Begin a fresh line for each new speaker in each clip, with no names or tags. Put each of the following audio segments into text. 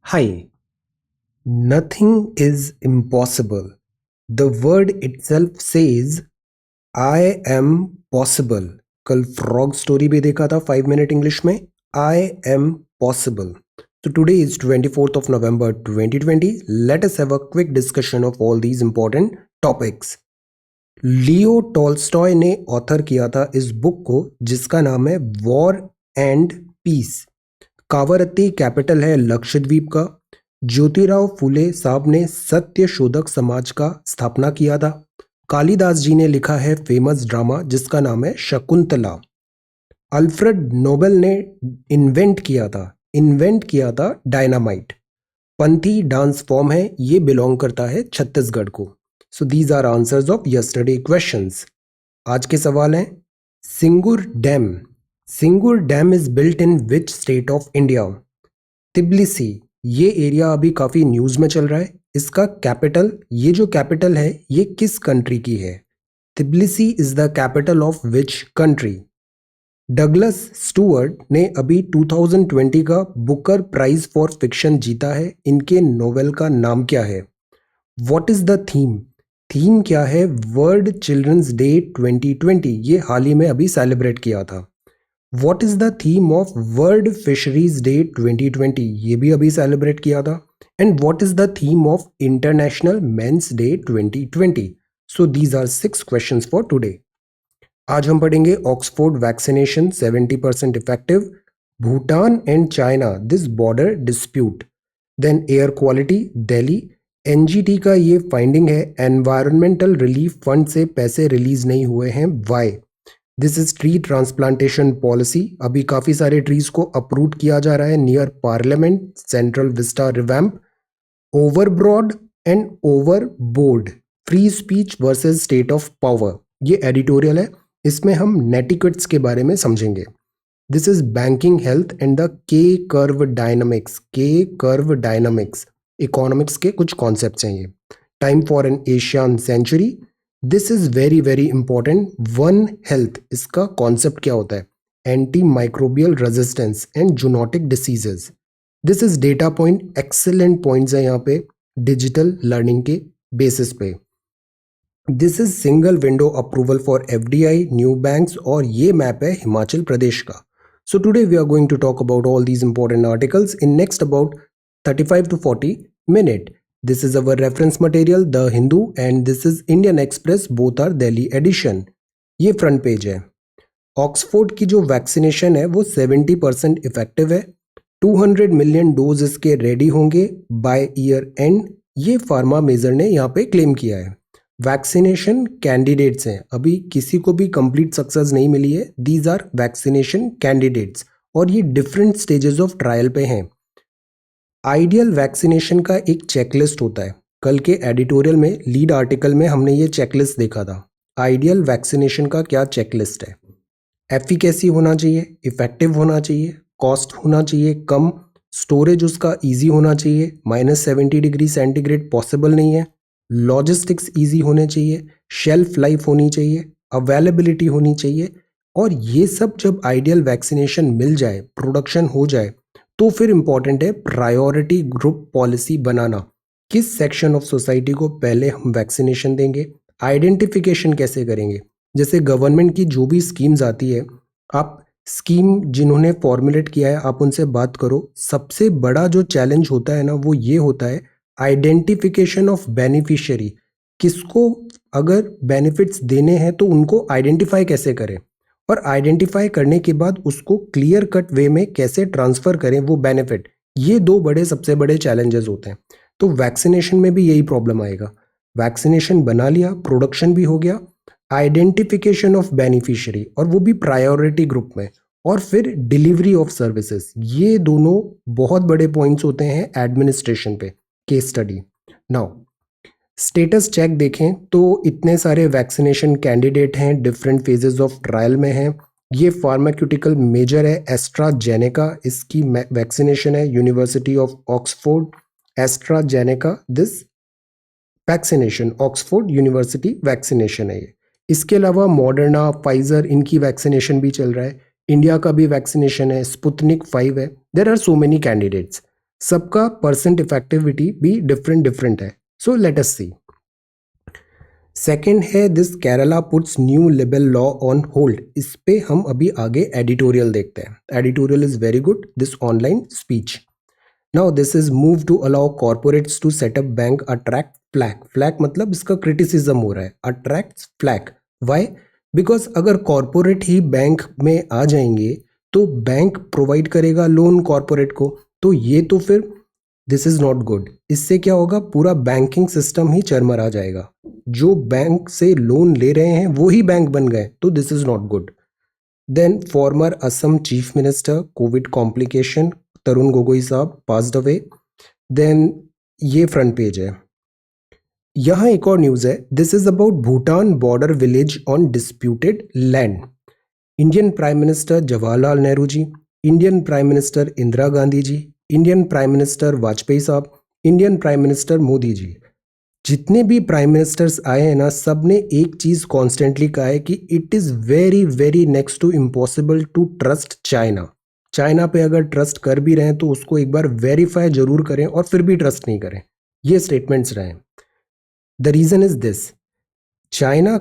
Hi, nothing is impossible. The word itself says I am possible. कल frog story भी देखा था 5 minute English में I am possible. So today is 24th of November 2020. Let us have a quick discussion of all these important topics. Leo Tolstoy ने author किया था इस book को जिसका नाम है war and piece. Kavaratti capital है लक्षद्वीप का। ज्योतिराव फुले साहब ने सत्य शोधक समाज का स्थापना किया था। कालिदास जी ने लिखा है फेमस ड्रामा जिसका नाम है शकुंतला। अल्फ्रेड नोबेल ने इन्वेंट किया था डायनामाइट। पंथी डांस फॉर्म है, ये बिलोंग करता है छत्तीसगढ़ को। So these are answers of yesterday questions. आज के सवाल हैं Singur dam is built in which state of India? Tbilisi, ये एरिया अभी काफी न्यूज में चल रहा है। इसका कैपिटल, ये जो कैपिटल है ये किस कंट्री की है? Tbilisi is the capital of which country? Douglas Stuart ने अभी 2020 का बुकर प्राइज फॉर फिक्शन जीता है। इनके नोवेल का नाम क्या है? व्हाट इज द थीम क्या है? वर्ल्ड चिल्ड्रंस डे 2020, ये हाल ही में अभी सेलिब्रेट किया था। What is the theme of world fisheries day 2020, ये भी अभी सेलिब्रेट किया था। And what is the theme of international men's day 2020? So these are 6 questions for today. आज हम पढ़ेंगे Oxford vaccination 70% effective, Bhutan and China this border dispute, then air quality Delhi. NGT का ये फाइंडिंग है एनवायरमेंटल रिलीफ फंड से पैसे release नहीं हुए हैं, why? This is tree transplantation policy, अभी काफी सारे ट्रीज को अप्रूव किया जा रहा है near parliament, central vista revamp. Overbroad and overboard, free speech versus state of power, ये एडिटोरियल है, इसमें हम नेटिक्वेट्स के बारे में समझेंगे। This is banking health and the K curve dynamics, economics के कुछ कॉन्सेप्ट्स हैं ये। Time for an Asian century, this is very very important. One health, इसका कॉन्सेप्ट क्या होता है? Anti microbial resistance and zoonotic diseases. This is data point, excellent points है यहाँ पे डिजिटल लर्निंग के बेसिस पे। This is single window approval for FDI, new banks, और ये मैप है हिमाचल प्रदेश का। So today we are going to talk about all these important articles in next about 35 to 40 minute. This is our reference material, The Hindu, and this is Indian Express, both are Delhi edition. ये front page है। Oxford की जो vaccination है वो 70% effective है। 200 million dose इसके ready होंगे by year and, ये फार्मा मेजर ने यहाँ पे क्लेम किया है। वैक्सीनेशन कैंडिडेट्स हैं, अभी किसी को भी कंप्लीट सक्सेस नहीं मिली है। दीज आर वैक्सीनेशन कैंडिडेट्स और ये डिफरेंट स्टेजेस ऑफ ट्रायल पे हैं। आइडियल वैक्सीनेशन का एक चेकलिस्ट होता है। कल के एडिटोरियल में लीड आर्टिकल में हमने ये चेकलिस्ट देखा था। आइडियल वैक्सीनेशन का क्या चेकलिस्ट है? एफिकेसी होना चाहिए, इफेक्टिव होना चाहिए, कॉस्ट होना चाहिए कम, स्टोरेज उसका इजी होना चाहिए, -70 डिग्री सेंटीग्रेड पॉसिबल नहीं है, लॉजिस्टिक्स इजी होने चाहिए, शेल्फ लाइफ होनी चाहिए, अवेलेबिलिटी होनी चाहिए। और ये सब जब आइडियल वैक्सीनेशन मिल जाए, प्रोडक्शन हो जाए, तो फिर इंपॉर्टेंट है प्रायोरिटी ग्रुप पॉलिसी बनाना। किस सेक्शन ऑफ सोसाइटी को पहले हम वैक्सीनेशन देंगे, आइडेंटिफिकेशन कैसे करेंगे। जैसे गवर्नमेंट की जो भी स्कीम्स आती है, आप स्कीम जिन्होंने फॉर्मुलेट किया है आप उनसे बात करो। सबसे बड़ा जो चैलेंज होता है ना वो ये होता है आइडेंटिफिकेशन ऑफ बेनिफिशियरी। किसको अगर बेनिफिट्स देने हैं तो उनको आइडेंटिफाई कैसे करें, और आइडेंटिफाई करने के बाद उसको क्लियर कट वे में कैसे ट्रांसफर करें वो बेनिफिट। ये दो सबसे बड़े चैलेंजेस होते हैं। तो वैक्सीनेशन में भी यही प्रॉब्लम आएगा। वैक्सीनेशन बना लिया, प्रोडक्शन भी हो गया, आइडेंटिफिकेशन ऑफ बेनिफिशियरी और वो भी प्रायोरिटी ग्रुप में, और फिर डिलीवरी ऑफ सर्विसेज, ये दोनों बहुत बड़े पॉइंट्स होते हैं एडमिनिस्ट्रेशन पे। Case study now, status check देखें तो इतने सारे वैक्सीनेशन कैंडिडेट हैं, डिफरेंट फेजेस ऑफ ट्रायल में हैं। ये फार्माक्यूटिकल मेजर है एस्ट्राजेनेका, इसकी वैक्सीनेशन है university of Oxford. AstraZeneca this vaccination Oxford university vaccination है ये। इसके अलावा मॉडर्ना, फाइजर, इनकी वैक्सीनेशन भी चल रहा है। इंडिया का भी वैक्सीनेशन है, स्पुतनिक 5 है। There are so many candidates. सबका परसेंट इफेक्टिविटी भी डिफरेंट डिफरेंट है. So let us see. Second है this Kerala puts new liberal law on hold. इस पे हम अभी आगे एडिटोरियल देखते हैं. Editorial is very good. This online speech. Now this is move to allow corporates to set up bank attract flag. Flag मतलब इसका क्रिटिसिज्म हो रहा है. Attract flag. वाई? बिकॉज अगर कॉर्पोरेट ही बैंक में आ जाएंगे तो बैंक प्रोवाइड करेगा लोन कॉर्पोरेट को, तो ये तो फिर दिस इज नॉट गुड. इससे क्या होगा, पूरा बैंकिंग सिस्टम ही चरमरा जाएगा. जो बैंक से लोन ले रहे हैं वो ही बैंक बन गए, तो this is not good. Then former Assam chief minister Covid complication Tarun Gogoi sahab passed away. Then ये फ्रंट पेज है. यहाँ एक और न्यूज है. This is about Bhutan border village on disputed land. Indian prime minister Jawaharlal Nehru ji, Indian prime minister Indira Gandhi ji, Indian prime minister Vajpayee sahab, Indian prime minister Modi ji, जितने भी prime ministers आए हैं ना, सब ने एक चीज कॉन्स्टेंटली कहा है कि it is very very next to impossible to trust China. China पे अगर ट्रस्ट कर भी रहे हैं तो उसको एक बार वेरीफाई जरूर करें और फिर भी ट्रस्ट नहीं करें. ये स्टेटमेंट्स रहे. The reason is this. China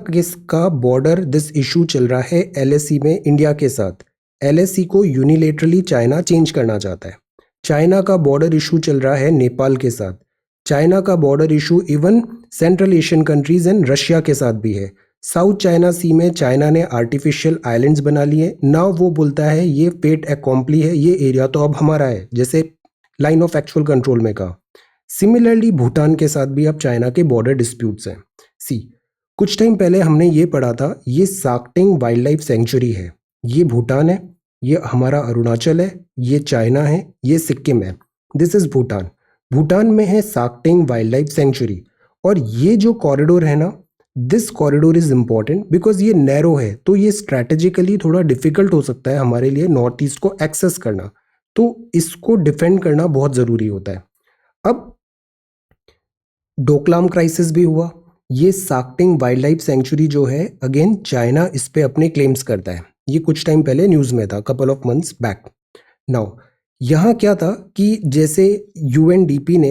का बॉर्डर दिस इशू चल रहा है एलएसी में इंडिया के साथ. एलएसी को यूनिलेटरली चाइना चेंज करना चाहता है. चाइना का बॉर्डर इशू चल रहा है नेपाल के साथ. चाइना का border issue even central Asian countries and Russia के साथ भी है. साउथ चाइना सी में चाइना ने आर्टिफिशियल आइलैंड्स बना लिए. नाउ वो बोलता है ये फेट एकॉम्प्ली है, ये एरिया तो अब हमारा है, जैसे लाइन ऑफ एक्चुअल कंट्रोल में कहा. सिमिलरली भूटान के साथ भी अब चाइना के बॉर्डर डिस्प्यूट्स हैं. सी, कुछ टाइम पहले हमने ये पढ़ा था, ये साक्टिंग वाइल्ड लाइफ सेंचुरी है. ये भूटान है, ये हमारा अरुणाचल है, ये चाइना है, ये सिक्किम है. This is Bhutan. भूटान में है साक्टिंग वाइल्ड लाइफ सेंचुरी. और ये जो कॉरिडोर है ना, this corridor is important because ये नैरो है, तो ये स्ट्रैटेजिकली थोड़ा डिफिकल्ट हो सकता है हमारे लिए नॉर्थ ईस्ट को एक्सेस करना. तो इसको डिफेंड करना बहुत जरूरी होता है. अब डोकलाम क्राइसिस भी हुआ. ये साक्टिंग वाइल्ड लाइफ सेंचुरी जो है, अगेन चाइना इस पे अपने क्लेम्स करता है. ये कुछ टाइम पहले न्यूज में था, couple of months back. Now यहाँ क्या था कि जैसे यूएनडीपी ने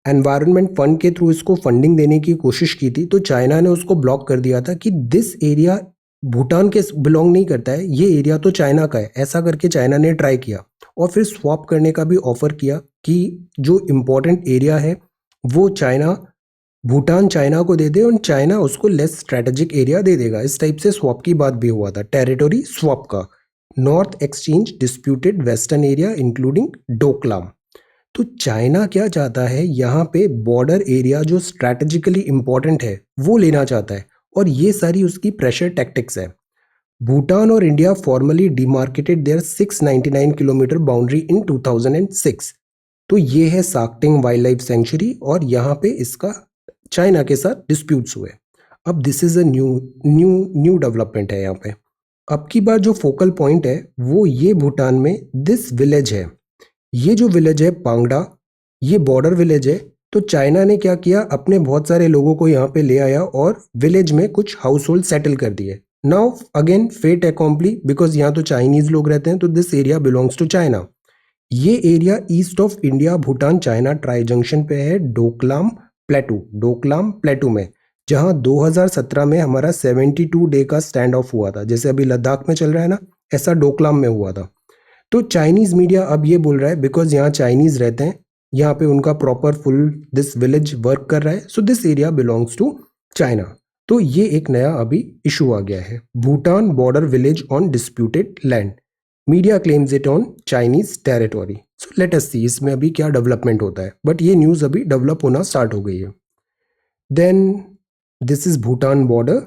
एनवायरनमेंट फंड के थ्रू इसको फंडिंग देने की कोशिश की थी, तो चाइना ने उसको ब्लॉक कर दिया था कि दिस एरिया भूटान के बिलोंग नहीं करता है, ये एरिया तो चाइना का है. ऐसा करके चाइना ने ट्राई किया और फिर स्वैप करने का भी ऑफर किया कि जो इम्पोर्टेंट एरिया है वो चाइना, भूटान चाइना को दे दे और चाइना उसको लेस स्ट्रेटेजिक एरिया दे देगा. इस टाइप से स्वैप की बात भी हुआ था, टेरिटोरी स्वैप का. North exchange disputed western area including Doklam. तो चाइना क्या चाहता है, यहाँ पे बॉर्डर एरिया जो स्ट्रैटेजिकली इंपॉर्टेंट है वो लेना चाहता है, और ये सारी उसकी प्रेशर टैक्टिक्स है. भूटान और India formally demarcated their 699 kilometre boundary in 2006. तो ये है साक्टिंग वाइल्ड लाइफ सेंचुरी और यहाँ पे इसका चाइना के साथ डिस्प्यूट्स हुए. अब this is a new development है यहाँ पे. अब की बार जो फोकल पॉइंट है वो ये भूटान में दिस विलेज है. ये जो विलेज है पांगडा, ये बॉर्डर विलेज है. तो चाइना ने क्या किया, अपने बहुत सारे लोगों को यहाँ पे ले आया और विलेज में कुछ हाउस होल्ड सेटल कर दिए. Now again fait accompli because यहाँ तो चाइनीज लोग रहते हैं, तो this area belongs to China. ये area east of India Bhutan China tri junction पे है, डोकलाम प्लेटू में, जहां 2017 में हमारा 72 डे का स्टैंड ऑफ हुआ था. जैसे अभी लद्दाख में चल रहा है ना, ऐसा डोकलाम में हुआ था. तो चाइनीज मीडिया अब ये बोल रहा है बिकॉज यहाँ चाइनीज रहते हैं, यहाँ पे उनका proper full this village work कर रहा है, so this area belongs to China. तो ये एक नया अभी इशू आ गया है, Bhutan border village on disputed land. Media claims it on Chinese territory. So let us see इसमें अभी क्या डेवलपमेंट होता है, बट ये न्यूज़ अभी डेवलप होना स्टार्ट हो गई है. Then this is Bhutan border.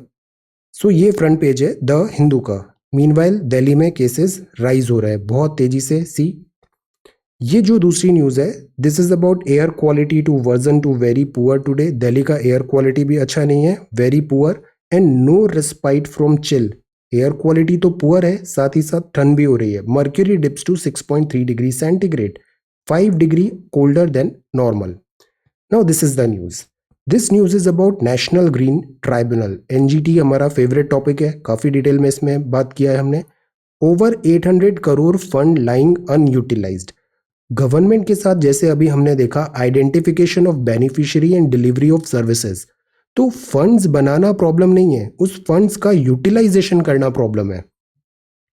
So ये फ्रंट पेज है द हिंदू का. मीनवाइल दिल्ली में केसेस राइज हो रहे हैं बहुत तेजी से. सी, ये जो दूसरी न्यूज़ है, this is about air quality to version to very poor today. Delhi का एयर क्वालिटी भी अच्छा नहीं है, very poor and no respite from chill. Air quality तो पुअर है, साथ ही साथ ठंड भी हो रही है. Mercury dips to 6.3 degree centigrade, 5 degree colder than normal. Now this is the news. This news is about national green tribunal. NGT हमारा फेवरेट टॉपिक है, काफ़ी डिटेल में इसमें बात किया है हमने. Over 800 crore fund lying unutilised. Government के साथ जैसे अभी हमने देखा identification of beneficiary and delivery of services, तो फंड्स बनाना प्रॉब्लम नहीं है, उस फंड्स का यूटिलाइजेशन करना प्रॉब्लम है।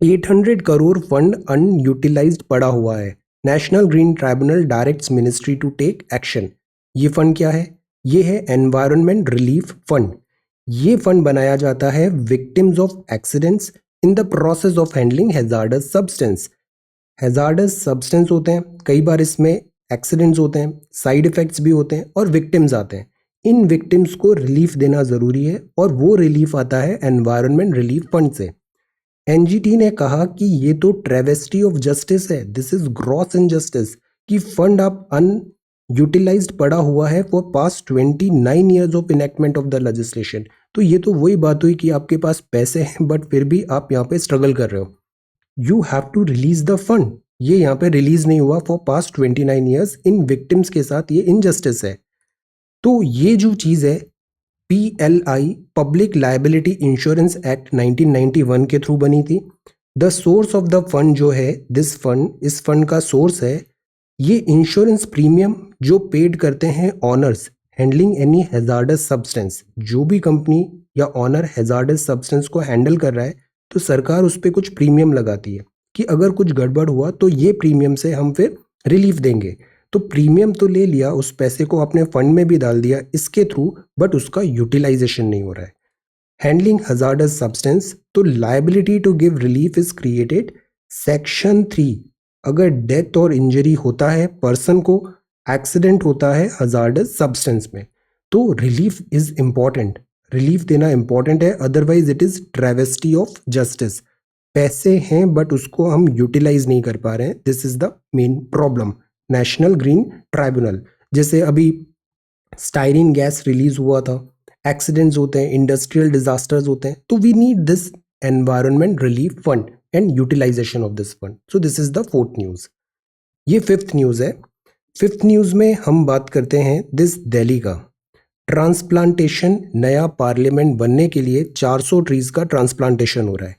800 करोड़ फंड अनयूटिलाइज्ड पड़ा हुआ है। National green tribunal directs ministry to take action. ये फंड क्या है? ये है एनवायरनमेंट रिलीफ फंड। ये फंड बनाया जाता है victims of accidents in the process of handling hazardous substance. Hazardous substance होते हैं, कई बार इसमें एक्सीडेंट्स होते हैं, साइड इफेक्ट्स भी होते हैं और विक्टिम्स आते हैं। इन विक्टिम्स को रिलीफ देना ज़रूरी है और वो रिलीफ आता है एनवायरनमेंट रिलीफ फंड से। एनजीटी ने कहा कि ये तो ट्रेवेस्टी ऑफ जस्टिस है, दिस इज ग्रॉस इनजस्टिस, कि फंड आप अनयूटिलाइज्ड पड़ा हुआ है for past 29 years of enactment of the legislation. तो ये तो वही बात हुई कि आपके पास पैसे हैं बट फिर भी आप यहाँ पे स्ट्रगल कर रहे हो। You have to release the fund. ये यहाँ पे रिलीज नहीं हुआ फॉर पास्ट 29 ईयर्स। इन विक्टिम्स के साथ ये इनजस्टिस है। तो ये जो चीज़ है PLI public liability insurance act 1991 के थ्रू बनी थी। The source of the fund जो है, दिस फंड, इस फंड का सोर्स है ये इंश्योरेंस प्रीमियम जो पेड करते हैं honours handling any hazards substance. जो भी कंपनी या ऑनर हैजार्डस सब्सटेंस को हैंडल कर रहा है तो सरकार उस पर कुछ प्रीमियम लगाती है कि अगर कुछ गड़बड़ हुआ तो ये प्रीमियम से हम फिर रिलीफ देंगे। तो प्रीमियम तो ले लिया, उस पैसे को अपने फंड में भी डाल दिया इसके थ्रू, बट उसका यूटिलाइजेशन नहीं हो रहा है। हैंडलिंग हजार्डस सब्सटेंस, तो liability to give relief is created. Section 3, अगर डेथ और इंजरी होता है पर्सन को, एक्सीडेंट होता है हजार्डस सब्सटेंस में, तो रिलीफ इज इंपॉर्टेंट, रिलीफ देना इंपॉर्टेंट है, otherwise it is travesty of justice. पैसे हैं बट उसको हम यूटिलाइज नहीं कर पा रहे हैं, this is the main problem. National green tribunal, जैसे अभी स्टाइरिन गैस रिलीज हुआ था, एक्सीडेंट्स होते हैं, इंडस्ट्रियल डिजास्टर्स होते हैं, तो we need this environment relief fund and utilisation of this fund. So this is the 4th news. ये 5th न्यूज है। 5th न्यूज में हम बात करते हैं दिस दिल्ली का ट्रांसप्लांटेशन। नया पार्लियामेंट बनने के लिए 400 ट्रीज का ट्रांसप्लांटेशन हो रहा है।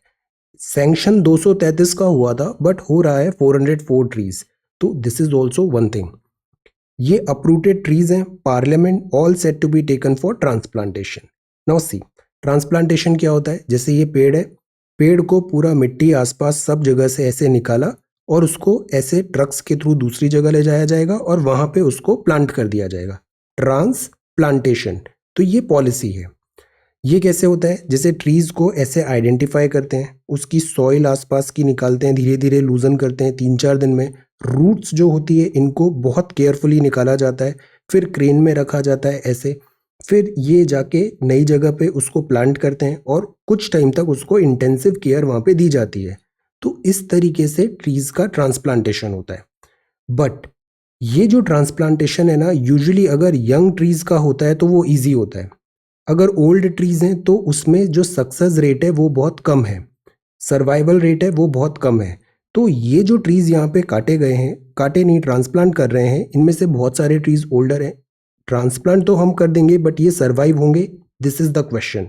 सैंक्शन 233 का हुआ था बट हो रहा है 404 ट्रीज। तो this is also one thing. ये अप्रूटेड ट्रीज हैं, parliament all set to be taken for transplantation. Now see, transplantation क्या होता है? जैसे ये पेड़ है, पेड़ को पूरा मिट्टी आसपास सब जगह से ऐसे निकाला और उसको ऐसे ट्रक्स के थ्रू दूसरी जगह ले जाया जाएगा और वहां पे उसको प्लांट कर दिया जाएगा, ट्रांसप्लांटेशन। तो ये पॉलिसी है। ये कैसे होता है? जैसे ट्रीज को ऐसे आइडेंटिफाई करते हैं, उसकी सॉइल आसपास की निकालते हैं, धीरे धीरे लूजन करते हैं 3-4 दिन में। रूट्स जो होती है इनको बहुत केयरफुली निकाला जाता है, फिर क्रेन में रखा जाता है ऐसे, फिर ये जाके नई जगह पे उसको प्लांट करते हैं और कुछ टाइम तक उसको इंटेंसिव केयर वहाँ पे दी जाती है। तो इस तरीके से ट्रीज का ट्रांसप्लांटेशन होता है। बट ये जो ट्रांसप्लांटेशन है ना, यूजुअली अगर यंग ट्रीज का होता है तो वो ईजी होता है। अगर ओल्ड ट्रीज हैं तो उसमें जो सक्सेस रेट है वो बहुत कम है, सर्वाइवल रेट है वो बहुत कम है। तो ये जो ट्रीज यहाँ पे काटे गए हैं, काटे नहीं, ट्रांसप्लांट कर रहे हैं, इनमें से बहुत सारे ट्रीज ओल्डर हैं। ट्रांसप्लांट तो हम कर देंगे बट ये सर्वाइव होंगे, this is the question.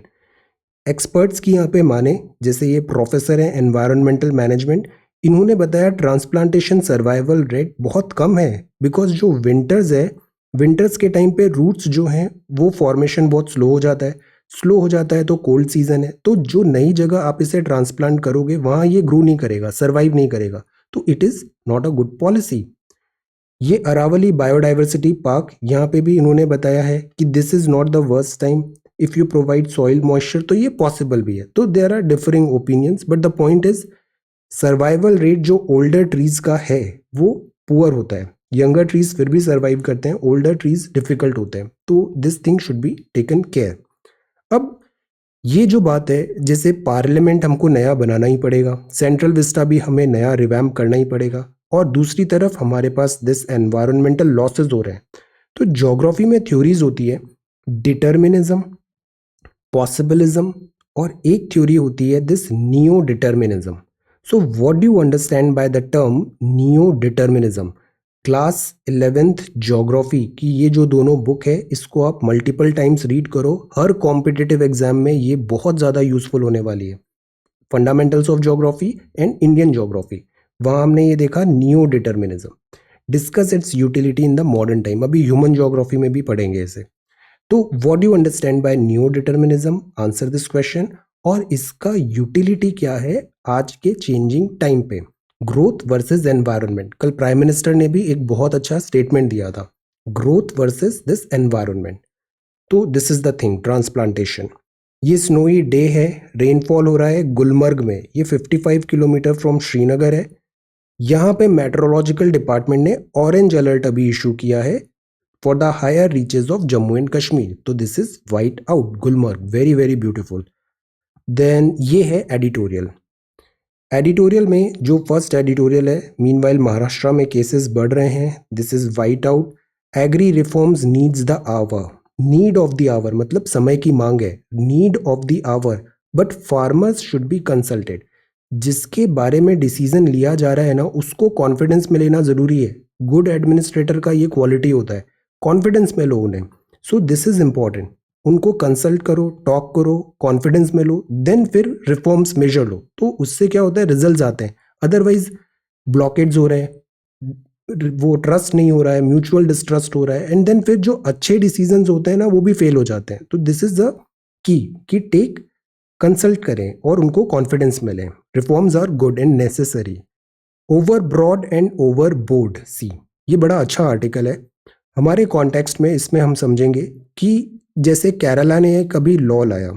Experts की यहाँ पे माने, जैसे ये प्रोफेसर हैं एनवायरमेंटल मैनेजमेंट, इन्होंने बताया ट्रांसप्लांटेशन सर्वाइवल रेट बहुत कम है, बिकॉज जो विंटर्स है, विंटर्स के टाइम पे रूट्स जो हैं वो फॉर्मेशन बहुत स्लो हो जाता है। स्लो हो जाता है तो कोल्ड सीजन है, तो जो नई जगह आप इसे ट्रांसप्लांट करोगे वहाँ ये ग्रो नहीं करेगा, सर्वाइव नहीं करेगा, तो it is not a good policy. ये अरावली बायोडाइवर्सिटी पार्क, यहाँ पे भी इन्होंने बताया है कि this is not the worst time if you provide soil moisture, तो ये पॉसिबल भी है। तो there are differing opinions but the point is survival rate जो ओल्डर ट्रीज का है वो पुअर होता है। यंगर ट्रीज फिर भी सर्वाइव करते हैं, ओल्डर ट्रीज डिफिकल्ट होते हैं, तो this thing should be taken care. अब ये जो बात है, जैसे पार्लियामेंट हमको नया बनाना ही पड़ेगा, सेंट्रल विस्टा भी हमें नया रिवैम्प करना ही पड़ेगा, और दूसरी तरफ हमारे पास दिस एनवायरमेंटल लॉसेस हो रहे हैं। तो ज्योग्राफी में थ्योरीज होती है डिटर्मिनिज्म, पॉसिबिलिज्म, और एक थ्योरी होती है this neo determinism. So what do you understand by the term neo determinism? Class 11th geography की ये जो दोनों बुक है, इसको आप मल्टीपल टाइम्स रीड करो, हर कॉम्पिटिटिव एग्जाम में ये बहुत ज़्यादा यूजफुल होने वाली है। Fundamentals of geography and Indian geography, वहाँ हमने ये देखा neo determinism. Discuss it's utility in the modern time, अभी ह्यूमन ज्योग्राफी में भी पढ़ेंगे इसे। तो what do you understand bye new determinism, answer this question. और इसका यूटिलिटी क्या है आज के चेंजिंग टाइम पे, ग्रोथ वर्सेस एनवायरनमेंट। कल प्राइम मिनिस्टर ने भी एक बहुत अच्छा स्टेटमेंट दिया था, ग्रोथ वर्सेस दिस एनवायरनमेंट। तो this is the thing, transplantation. ये स्नोई डे है, रेनफॉल हो रहा है गुलमर्ग में, ये 55 किलोमीटर फ्रॉम श्रीनगर है। यहाँ पे मेट्रोलॉजिकल डिपार्टमेंट ने ऑरेंज अलर्ट अभी इशू किया है for the higher reaches of Jammu and Kashmir. तो this is white out Gulmarg, very very beautiful. Then ये है एडिटोरियल। एडिटोरियल में जो फर्स्ट एडिटोरियल है, मीनवाइल महाराष्ट्र में केसेस बढ़ रहे हैं, this is white out. Agri reforms needs the hour, need of the hour मतलब समय की मांग है, need of the hour, but farmers should be consulted. जिसके बारे में डिसीजन लिया जा रहा है ना, उसको कॉन्फिडेंस में लेना जरूरी है। गुड एडमिनिस्ट्रेटर का ये क्वालिटी होता है, कॉन्फिडेंस में लो उन्हें। सो दिस इज इंपॉर्टेंट, उनको कंसल्ट करो, टॉक करो, कॉन्फिडेंस में लो, देन फिर रिफॉर्म्स मेजर लो। तो उससे क्या होता है, रिजल्ट्स आते हैं। अदरवाइज ब्लॉकेड्स हो रहे हैं, वो ट्रस्ट नहीं हो रहा है, म्यूचुअल डिस्ट्रस्ट हो रहा है, एंड देन फिर जो अच्छे डिसीजंस होते हैं ना वो भी फेल हो जाते हैं। तो दिस इज द की कि टेक, कंसल्ट करें और उनको कॉन्फिडेंस मिले। Reforms are good and necessary. Overbroad and overboard, see ये बड़ा अच्छा आर्टिकल है हमारे कॉन्टेक्स्ट में। इसमें हम समझेंगे कि जैसे केरला ने कभी लॉ लाया,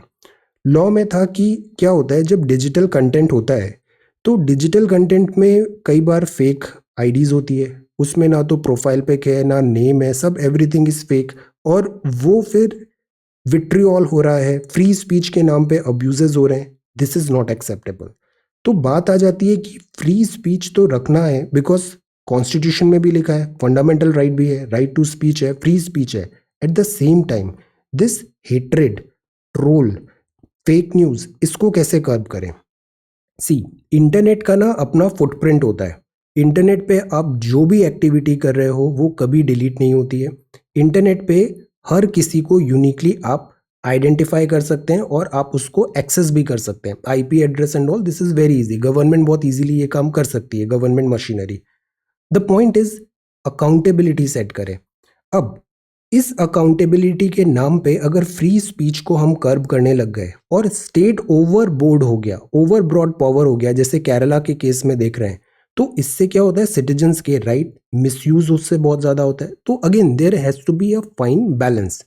लॉ में था कि क्या होता है जब डिजिटल कंटेंट होता है, तो डिजिटल कंटेंट में कई बार फेक आईडीज होती है, उसमें ना तो प्रोफाइल पिक है ना नेम है, सब एवरीथिंग इज फेक, और वो फिर विट्रियॉल हो रहा है, फ्री स्पीच के नाम पे अब्यूजेस हो रहे हैं। This is not acceptable. तो बात आ जाती है कि फ्री स्पीच तो रखना है, बिकॉज कॉन्स्टिट्यूशन में भी लिखा है, फंडामेंटल राइट भी है, राइट टू स्पीच है, फ्री स्पीच है। At the same time this hatred, troll, fake news, इसको कैसे कर्ब करें। सी, इंटरनेट का ना अपना फुटप्रिंट होता है। इंटरनेट पे आप जो भी एक्टिविटी कर रहे हो वो कभी डिलीट नहीं होती है। इंटरनेट पे हर किसी को यूनिकली आप आइडेंटिफाई कर सकते हैं और आप उसको एक्सेस भी कर सकते हैं। IP address and all, this is very easy. Government बहुत इजीली ये काम कर सकती है, government machinery. The point is accountability set करें। अब इस अकाउंटेबिलिटी के नाम पे अगर फ्री स्पीच को हम कर्ब करने लग गए और स्टेट ओवर बोर्ड हो गया, ओवर ब्रॉड पावर हो गया, जैसे केरला के केस में देख रहे हैं, तो इससे क्या होता है, सिटीजन्स के राइट मिसयूज उससे बहुत ज्यादा होता है। तो again there has to be a fine balance.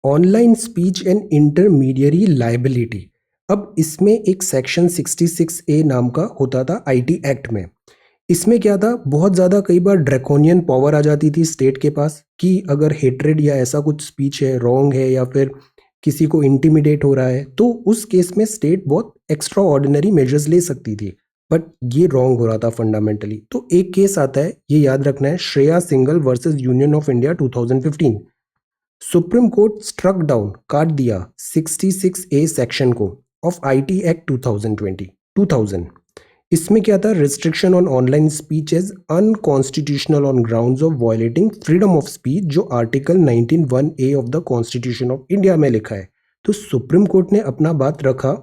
Online speech and intermediary liability. अब इसमें एक सेक्शन 66A नाम का होता था आईटी एक्ट में। इसमें क्या था, बहुत ज़्यादा कई बार ड्रैकोनियन पावर आ जाती थी स्टेट के पास कि अगर हेट्रेड या ऐसा कुछ स्पीच है, रॉन्ग है, या फिर किसी को इंटिमिडेट हो रहा है, तो उस केस में स्टेट बहुत एक्स्ट्रा ऑर्डिनरी मेजर्स ले सकती थी। बट ये रॉन्ग हो रहा था फंडामेंटली। तो एक केस आता है, ये याद रखना है, Shreya Singhal versus union of India 2015। Supreme court struck down, काट दिया 66A सेक्शन को ऑफ आईटी एक्ट 2020। इसमें क्या था, restriction on online speech is unconstitutional on grounds of violating freedom of speech, जो article 19(1)A of the constitution of India में लिखा है। तो सुप्रीम कोर्ट ने अपना बात रखा,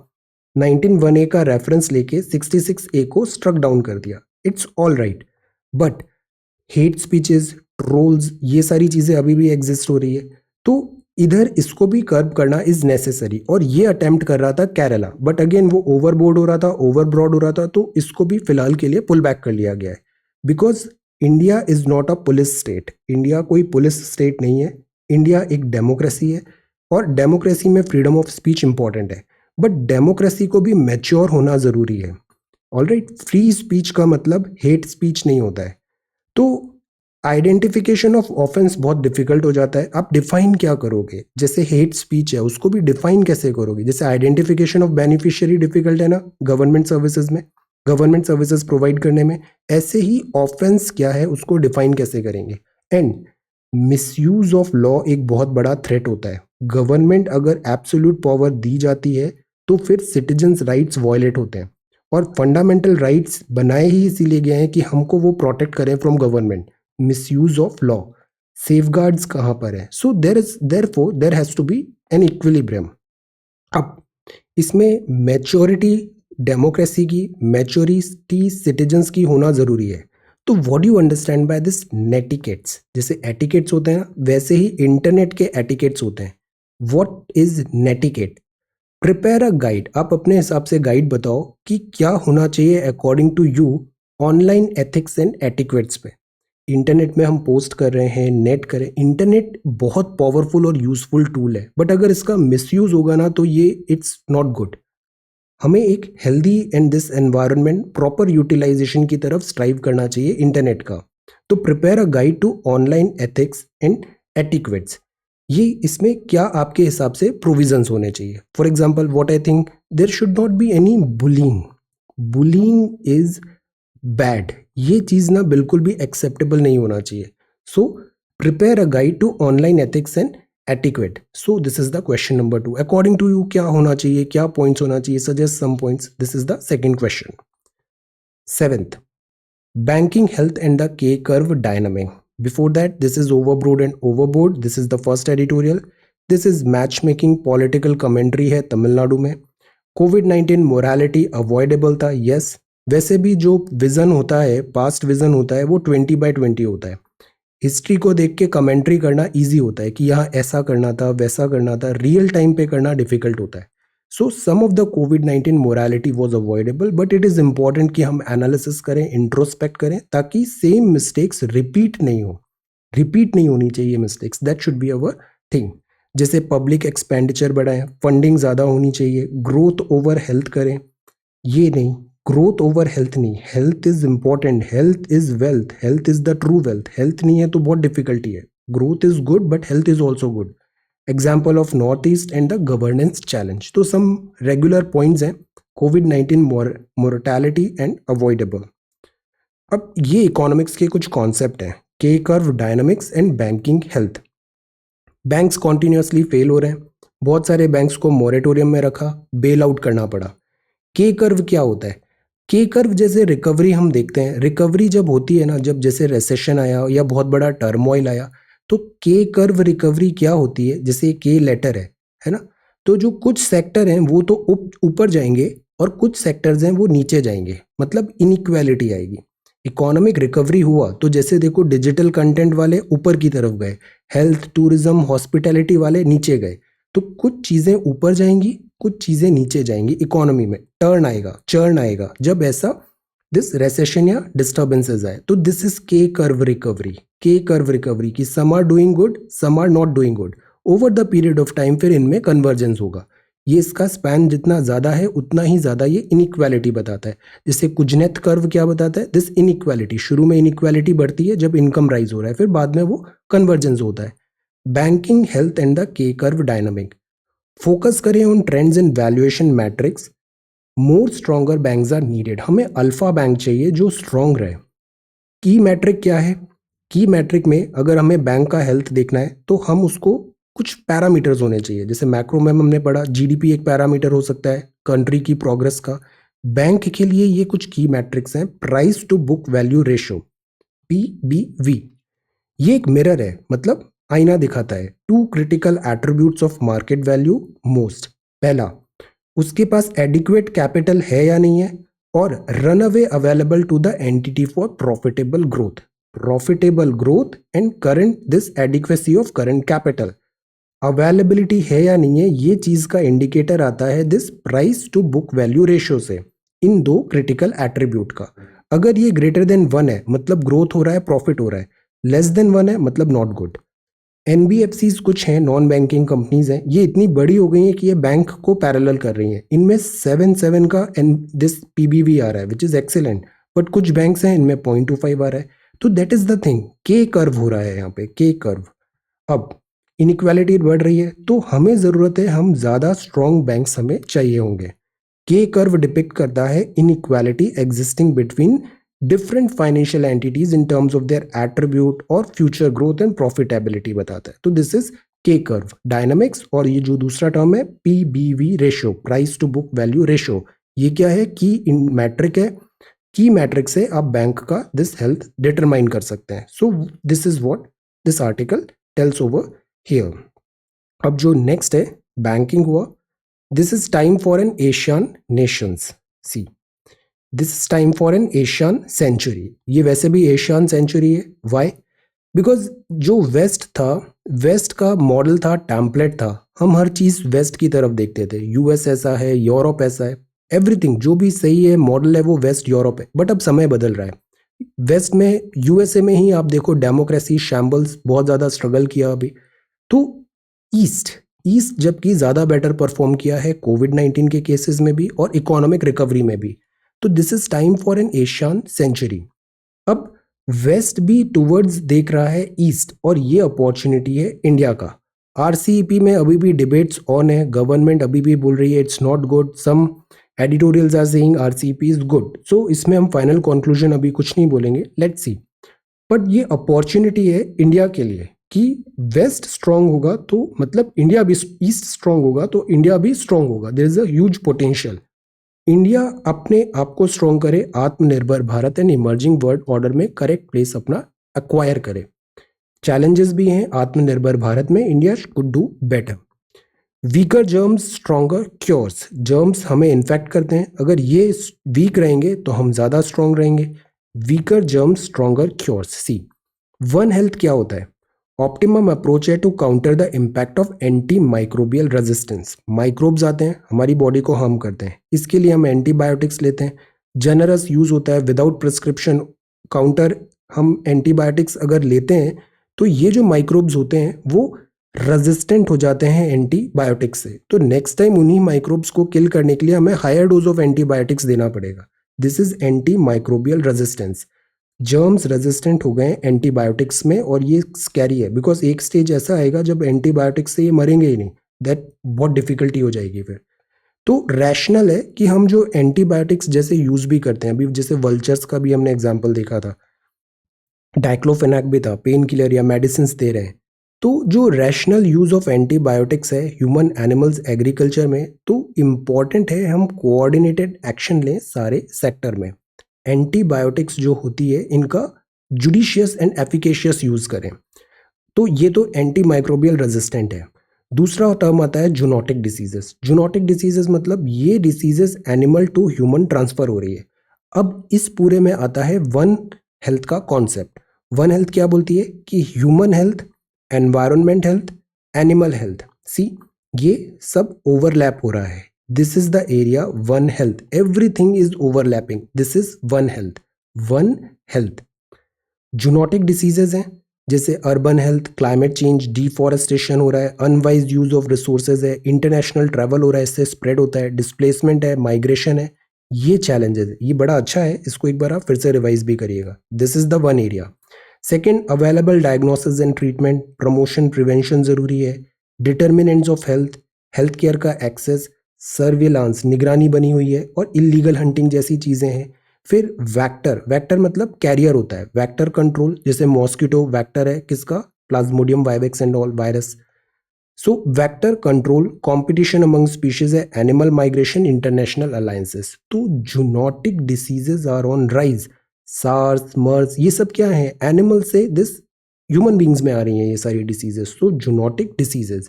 19(1)A का रेफरेंस लेके 66A को स्ट्रक डाउन कर दिया। It's all right, but hate speeches, trolls, ये सारी चीजें अभी भी एग्जिस्ट हो रही है। तो इधर इसको भी कर्ब करना इज नेसेसरी, और ये अटेम्प्ट कर रहा था केरला, बट अगेन वो ओवरबोर्ड हो रहा था, ओवर ब्रॉड हो रहा था, तो इसको भी फिलहाल के लिए पुल बैक कर लिया गया है। Because India is not a police state, India कोई पुलिस स्टेट नहीं है, इंडिया एक डेमोक्रेसी है, और डेमोक्रेसी में फ्रीडम ऑफ स्पीच इंपॉर्टेंट है, बट डेमोक्रेसी को भी मैच्योर होना जरूरी है। ऑलराइट, फ्री स्पीच का मतलब हेट स्पीच नहीं होता है। तो आइडेंटिफिकेशन ऑफ ऑफेंस बहुत डिफिकल्ट हो जाता है। आप डिफाइन क्या करोगे, जैसे हेट स्पीच है उसको भी डिफाइन कैसे करोगे, जैसे आइडेंटिफिकेशन ऑफ बेनिफिशियरी डिफिकल्ट है ना गवर्नमेंट सर्विसेज में, गवर्नमेंट सर्विसेज प्रोवाइड करने में, ऐसे ही ऑफेंस क्या है उसको डिफाइन कैसे करेंगे। एंड मिसयूज ऑफ लॉ एक बहुत बड़ा थ्रेट होता है। गवर्नमेंट अगर एब्सोल्यूट पावर दी जाती है तो फिर सिटीजन्स राइट्स वायलेट होते हैं, और फंडामेंटल राइट्स बनाए ही इसीलिए गए हैं कि हमको वो प्रोटेक्ट करें from government. Misuse of law, safeguards कहां पर है। So there has to be an equilibrium. अब इसमें मैच्योरिटी डेमोक्रेसी की, मैच्योरिटी सिटीजन्स की होना जरूरी है। तो what you understand by this netiquettes? जैसे एटिकेट्स होते हैं ना, वैसे ही इंटरनेट के एटिकेट्स होते हैं. What is netiquette? Prepare a guide. आप अपने हिसाब से गाइड बताओ कि क्या होना चाहिए according to you online ethics and etiquettes पे. इंटरनेट में हम पोस्ट कर रहे हैं, नेट करें. इंटरनेट बहुत पावरफुल और यूजफुल टूल है, बट अगर इसका मिसयूज होगा ना तो ये इट्स नॉट गुड. हमें एक healthy and this environment proper utilisation की तरफ स्ट्राइव करना चाहिए इंटरनेट का. तो prepare a guide to online ethics and etiquettes. ये इसमें क्या आपके हिसाब से प्रोविजंस होने चाहिए? For example what I think, there should not be any bullying. Bullying is bad. ये चीज ना बिल्कुल भी एक्सेप्टेबल नहीं होना चाहिए. So prepare a guide to online ethics and etiquette. So this is the question number 2. According to you क्या होना चाहिए, क्या पॉइंट्स होना चाहिए? Suggest some points. This is the second question. Seventh, banking health and the K curve dynamic. Before that, this is overbroad and overboard. This is the first editorial. This is matchmaking political commentary है तमिलनाडु में. कोविड-19 morality avoidable था. Yes. वैसे भी जो vision होता है, past vision होता है, वो 20/20 होता है. हिस्ट्री को देख के कमेंट्री करना ईजी होता है कि यहाँ ऐसा करना था, वैसा करना था. रियल टाइम पे करना डिफिकल्ट होता है. सो सम ऑफ द कोविड-19 morality was avoidable, but it is important कि हम एनालिसिस करें, इंट्रोस्पेक्ट करें, ताकि सेम मिस्टेक्स रिपीट नहीं हो. रिपीट नहीं होनी चाहिए mistakes. That should be our thing. जैसे पब्लिक एक्सपेंडिचर बढ़ाएं, फंडिंग ज़्यादा होनी चाहिए, ग्रोथ ओवर हेल्थ करें. ये नहीं, ग्रोथ ओवर हेल्थ नहीं. Health is important. Health is wealth. Health is the true wealth. Health नहीं है तो बहुत डिफिकल्टी है. Growth is good but health is also good. Example of north east and the governance challenge. तो सम regular points हैं. कोविड-19 mortality and avoidable. अब ये economics के कुछ कॉन्सेप्ट हैं. के curve dynamics and banking health. Banks continuously fail हो रहे हैं. बहुत सारे बैंक्स को मोरेटोरियम में रखा, बेल आउट करना पड़ा. के कर्व क्या होता है? के कर्व जैसे रिकवरी हम देखते हैं. रिकवरी जब होती है ना, जब जैसे रिसेशन आया या बहुत बड़ा टर्मोइल आया, तो के कर्व रिकवरी क्या होती है? जैसे के लेटर है ना. तो जो कुछ सेक्टर हैं वो तो ऊपर जाएंगे और कुछ सेक्टर्स हैं वो नीचे जाएंगे. मतलब इनइक्वालिटी आएगी. इकोनॉमिक रिकवरी हुआ तो जैसे देखो, डिजिटल कंटेंट वाले ऊपर की तरफ गए, हेल्थ, टूरिज्म, हॉस्पिटैलिटी वाले नीचे गए. तो कुछ चीजें ऊपर जाएंगी, कुछ चीजें नीचे जाएंगी. इकोनॉमी में टर्न आएगा, चर्न आएगा जब ऐसा दिस रेसेशन या डिस्टर्बेंसेस आए. तो दिस इज के curve recovery. K curve recovery की some are doing good, some are not doing good. Over the period of time फिर इनमें कन्वर्जेंस होगा. ये इसका स्पैन जितना ज्यादा है उतना ही ज्यादा ये इनइक्वालिटी बताता है. जैसे कुजनेथ कर्व क्या बताता है? This inequality. शुरू में इनइक्वालिटी बढ़ती है जब इनकम राइज हो रहा है, फिर बाद में वो कन्वर्जेंस होता है. Banking health and the K curve dynamic. Focus करें on trends in valuation metrics. More stronger banks are needed. हमें अल्फा बैंक चाहिए जो स्ट्रॉन्ग रहे. की मैट्रिक क्या है? की मैट्रिक में अगर हमें बैंक का हेल्थ देखना है तो हम उसको कुछ पैरामीटर्स होने चाहिए. जैसे मैक्रो में हमने पढ़ा, जीडीपी एक पैरामीटर हो सकता है कंट्री की प्रोग्रेस का. बैंक के लिए ये कुछ की मैट्रिक्स हैं. Price to book value ratio, PBV. ये एक मिरर है, मतलब आईना दिखाता है. Two critical attributes of market value most. पहला, उसके पास एडिक्वेट कैपिटल है या नहीं है, और run away available to the entity for profitable growth. Profitable growth and current this adequacy of current capital. Availability है या नहीं है, ये चीज का इंडिकेटर आता है this price to book value ratio से, इन दो क्रिटिकल एट्रीब्यूट का. अगर ये ग्रेटर देन 1 है मतलब ग्रोथ हो रहा है, प्रॉफिट हो रहा है. लेस देन 1 है मतलब नॉट गुड. एनबीएफसीज कुछ हैं, नॉन बैंकिंग कंपनीज हैं. ये इतनी बड़ी हो गई हैं कि ये बैंक को पैरेलल कर रही हैं. इनमें 7 का दिस पीबीवी आ रहा है विच इज एक्सीलेंट. बट कुछ बैंक्स हैं इनमें 0.25 आ रहा है. तो दैट इज द थिंग. के कर्व हो रहा है यहाँ पे, के कर्व. अब इनइक्वालिटी बढ़ रही है तो हमें जरूरत है, हम ज्यादा स्ट्रॉन्ग बैंक्स हमें चाहिए होंगे. के कर्व डिपिक्ट करता है inequality existing between different financial entities in terms of their attribute और फ्यूचर ग्रोथ एंड प्रॉफिटेबिलिटी बताता है. तो दिस इज के कर्व डायनामिक्स. और ये जो दूसरा टर्म है PBV ratio, price to book value ratio, ये क्या है? की इन मैट्रिक है. की मैट्रिक से आप बैंक का दिस हेल्थ डिटरमाइन कर सकते हैं. So this is what this article tells over here. अब जो नेक्स्ट है, बैंकिंग हुआ. This is time for an Asian nations. See, this is time for an Asian century. ये वैसे भी एशियन सेंचुरी है। वाई? बिकॉज जो वेस्ट था, वेस्ट का मॉडल था, टैम्पलेट था, हम हर चीज वेस्ट की तरफ देखते थे। यूएस ऐसा है, यूरोप ऐसा है, एवरीथिंग जो भी सही है मॉडल है वो वेस्ट यूरोप है। बट अब समय बदल रहा है। वेस्ट में, यूएसए में ही आप देखो डेमोक्रेसी शैम्बल्स, बहुत ज्यादा स्ट्रगल किया अभी। तो ईस्ट, ईस्ट जबकि ज्यादा बेटर परफॉर्म किया है कोविड-19 के केसेस में भी और इकोनॉमिक रिकवरी में भी। तो this is time for an Asian century. अब वेस्ट भी टूवर्ड्स देख रहा है ईस्ट, और ये अपॉर्चुनिटी है इंडिया का। आरसीईपी में अभी भी डिबेट्स ऑन है, गवर्नमेंट अभी भी बोल रही है it's not good, some editorials are saying RCEP is good. So इसमें हम फाइनल कंक्लूजन अभी कुछ नहीं बोलेंगे, लेट्स सी। बट ये अपॉर्चुनिटी है इंडिया के लिए कि वेस्ट स्ट्रांग होगा तो मतलब इंडिया भी, ईस्ट स्ट्रांग होगा तो इंडिया भी स्ट्रांग होगा। There is a huge potential. India अपने आप को स्ट्रांग करे, आत्मनिर्भर Bharat and emerging world order में करेक्ट प्लेस अपना एक्वायर करे। चैलेंजेस भी हैं आत्मनिर्भर भारत में, India could do better. Weaker germs stronger cures, germs हमें इन्फेक्ट करते हैं, अगर ये वीक रहेंगे तो हम ज़्यादा स्ट्रॉन्ग रहेंगे। Weaker germs stronger cures. See, one health क्या होता है? ऑप्टिमम अप्रोच है to counter the impact of anti microbial resistance. Microbes आते हैं हमारी बॉडी को हार्म करते हैं, इसके लिए हम एंटीबायोटिक्स लेते हैं। जनरस यूज होता है विदाउट प्रिस्क्रिप्शन काउंटर। हम एंटीबायोटिक्स अगर लेते हैं तो ये जो माइक्रोब्स होते हैं वो रेजिस्टेंट हो जाते हैं एंटीबायोटिक्स से। तो नेक्स्ट टाइम उन्हीं माइक्रोब्स को किल करने के लिए हमें हायर डोज ऑफ एंटीबायोटिक्स देना पड़ेगा। This is anti microbial resistance. Germs resistant हो गए एंटीबायोटिक्स में, और ये स्कैरी है बिकॉज एक स्टेज ऐसा आएगा जब एंटीबायोटिक्स से ये मरेंगे ही नहीं, दैट बहुत डिफिकल्टी हो जाएगी फिर। तो रैशनल है कि हम जो एंटीबायोटिक्स जैसे यूज भी करते हैं, अभी जैसे वल्चर्स का भी हमने एग्जाम्पल देखा था, डाइक्लोफेनाक भी था, पेन किलर या मेडिसिन दे रहे हैं। तो जो रैशनल यूज ऑफ एंटीबायोटिक्स है ह्यूमन एनिमल्स एग्रीकल्चर में, तो इम्पॉर्टेंट है हम कोऑर्डिनेटेड एक्शन लें सारे सेक्टर में। एंटीबायोटिक्स जो होती है इनका जुडिशियस एंड एफिकेशियस यूज करें। तो ये तो एंटी माइक्रोबियल रेजिस्टेंट है। दूसरा टर्म आता है जूनोटिक डिसीजेस। जूनोटिक डिसीजेस मतलब ये diseases animal to human transfer हो रही है। अब इस पूरे में आता है वन हेल्थ का कॉन्सेप्ट। वन हेल्थ क्या बोलती है कि human health, environment health, animal health. See, ये सब ओवरलैप हो रहा है। This is the area one health, everything is overlapping, this is one health. One health zoonotic diseases हैं जैसे urban health, climate change, deforestation हो रहा है, अनवाइज यूज ऑफ रिसोर्सेज है, इंटरनेशनल ट्रैवल हो रहा है, इससे स्प्रेड होता है, डिस्प्लेसमेंट है, माइग्रेशन है। ये चैलेंजेस है, ये बड़ा अच्छा है, इसको एक बार आप फिर से रिवाइज भी करिएगा। This is the one area. Second, available diagnosis and treatment, promotion prevention जरूरी है। Determinants of health, health care का एक्सेस, सर्विलांस, निगरानी बनी हुई है, और इलीगल हंटिंग जैसी चीजें हैं। फिर वैक्टर, वैक्टर मतलब कैरियर होता है, वैक्टर कंट्रोल, जैसे मॉस्किटो वैक्टर है किसका, plasmodium vivax and all virus. So vector control, competition among species है, एनिमल माइग्रेशन, इंटरनेशनल अलायंसेस। तो zoonotic diseases are on rise. SARS, MERS, ये सब क्या है, एनिमल से दिस ह्यूमन बींग्स में आ रही हैं ये सारी डिसीजेस। तो जूनोटिक डिसीजेज,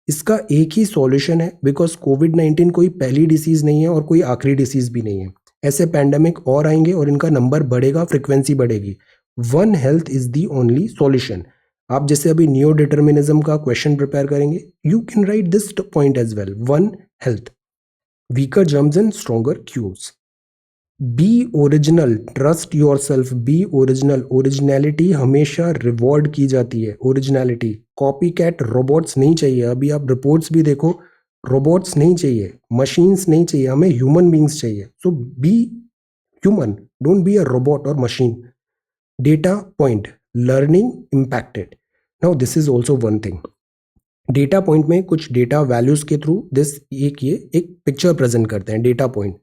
इसका एक ही सॉल्यूशन है, बिकॉज कोविड-19 कोई पहली डिसीज नहीं है और कोई आखिरी डिसीज भी नहीं है। ऐसे पैंडेमिक और आएंगे और इनका नंबर बढ़ेगा, फ्रिक्वेंसी बढ़ेगी। One health is the only solution. आप जैसे अभी न्यू डिटर्मिनिज्म का क्वेश्चन प्रिपेयर करेंगे, you can write this point as well, one health, weaker germs and stronger cures. Be original, trust yourself, be original. Originality हमेशा reward की जाती है, originality. Copy cat robots नहीं चाहिए, अभी आप रिपोर्ट्स भी देखो, रोबोट्स नहीं चाहिए, मशीन्स नहीं चाहिए, हमें ह्यूमन बींग्स चाहिए। So be human, don't be a robot और machine. Data point, learning impacted. Now this is also one thing. Data point में कुछ डेटा वैल्यूज के थ्रू दिस एक पिक्चर प्रेजेंट करते हैं, डेटा पॉइंट।